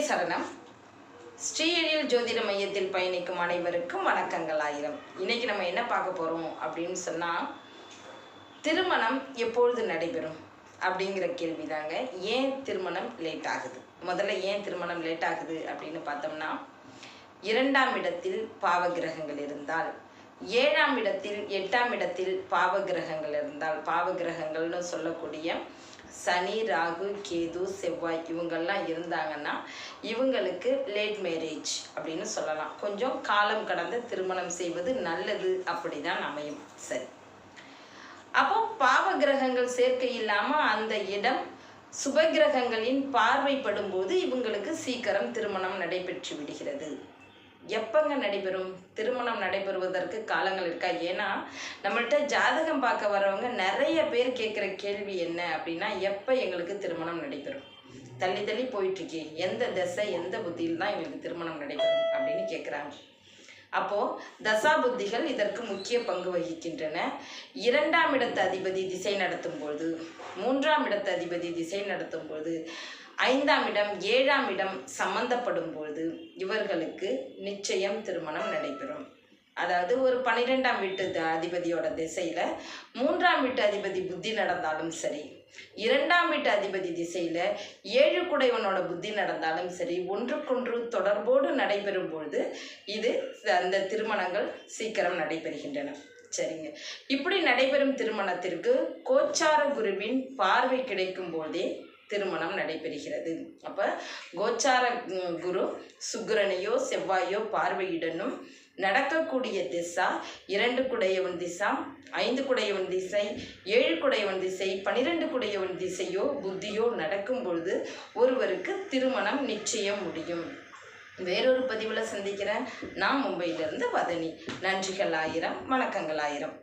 சரணம். ஸ்ரீ எழில் ஜோதிட மையத்தில் பயணிக்கும் அனைவருக்கும் வணக்கங்கள் ஆயிரம். இன்னைக்கு நம்ம என்ன பார்க்க போகிறோம் அப்படின்னு சொன்னால், திருமணம் எப்பொழுது நடைபெறும் அப்படிங்கிற கேள்வி தாங்க. ஏன் திருமணம் லேட் ஆகுது? முதல்ல ஏன் திருமணம் லேட் ஆகுது அப்படின்னு பார்த்தோம்னா, 2ஆம் இடத்தில் பாவகிரகங்கள் இருந்தால், 7ஆம் இடத்தில் 8ஆம் இடத்தில் பாவகிரகங்கள் இருந்தால், பாவகிரகங்கள்னு சொல்லக்கூடிய சனி, ராகு, கேது, செவ்வாய் இவங்கெல்லாம் இருந்தாங்கன்னா இவங்களுக்கு லேட் மேரேஜ் அப்படின்னு சொல்லலாம். கொஞ்சம் காலம் கடந்த திருமணம் செய்வது நல்லது, அப்படிதான் அமையும். சரி, அப்போ பாவகிரகங்கள் சேர்க்கை இல்லாமல் அந்த இடம் சுபகிரகங்களின் பார்வைப்படும் போது இவங்களுக்கு சீக்கிரம் திருமணம் நடைபெற்று விடுகிறது. எப்பங்க நடைபெறும்? திருமணம் நடைபெறுவதற்கு காலங்கள் இருக்கா? ஏன்னா நம்மள்கிட்ட ஜாதகம் பார்க்க வரவங்க நிறைய பேர் கேட்குற கேள்வி என்ன அப்படின்னா, எப்போ எங்களுக்கு திருமணம் நடைபெறும்? தள்ளி தள்ளி போயிட்டுருக்கே, எந்த திசை எந்த புத்தியில் தான் எங்களுக்கு திருமணம் நடைபெறும் அப்படின்னு கேட்குறாங்க. அப்போது தசா புத்திகள் இதற்கு முக்கிய பங்கு வகிக்கின்றன. 2ஆம் இடத்து அதிபதி திசை நடத்தும் பொழுது, 3ஆம் இடத்து அதிபதி திசை நடத்தும் பொழுது, 5ஆம் இடம் 7ஆம் இடம் சம்பந்தப்படும் பொழுது இவர்களுக்கு நிச்சயம் திருமணம் நடைபெறும். அதாவது ஒரு 12ஆம் வீட்டு அதிபதியோட திசையில் 3ஆம் வீட்டு அதிபதி புத்தி நடந்தாலும் சரி, 2ஆம் வீட்டு அதிபதி திசையில் 7 குடைவனோட புத்தி நடந்தாலும் சரி, ஒன்றுக்கொன்று தொடர்போடு நடைபெறும் பொழுது இது அந்த திருமணங்கள் சீக்கிரம் நடைபெறுகின்றன. சரிங்க, இப்படி நடைபெறும் திருமணத்திற்கு கோச்சார குருவின் பார்வை கிடைக்கும் போதே திருமணம் நடைபெறுகிறது. அப்போ கோச்சார குரு சுக்கிரனையோ செவ்வாயோ பார்வையிடணும். நடக்கக்கூடிய திசா 2 குடையவன் திசா, 5 குடையவன் திசை, 7 குடையவன் திசை, 12 குடையவன் திசையோ புத்தியோ நடக்கும் பொழுது ஒருவருக்கு திருமணம் நிச்சயம் முடியும். வேறொரு பதிவில் சந்திக்கிறேன். நான் மும்பையிலிருந்து வதனி. நன்றிகள் ஆயிரம், வணக்கங்கள் ஆயிரம்.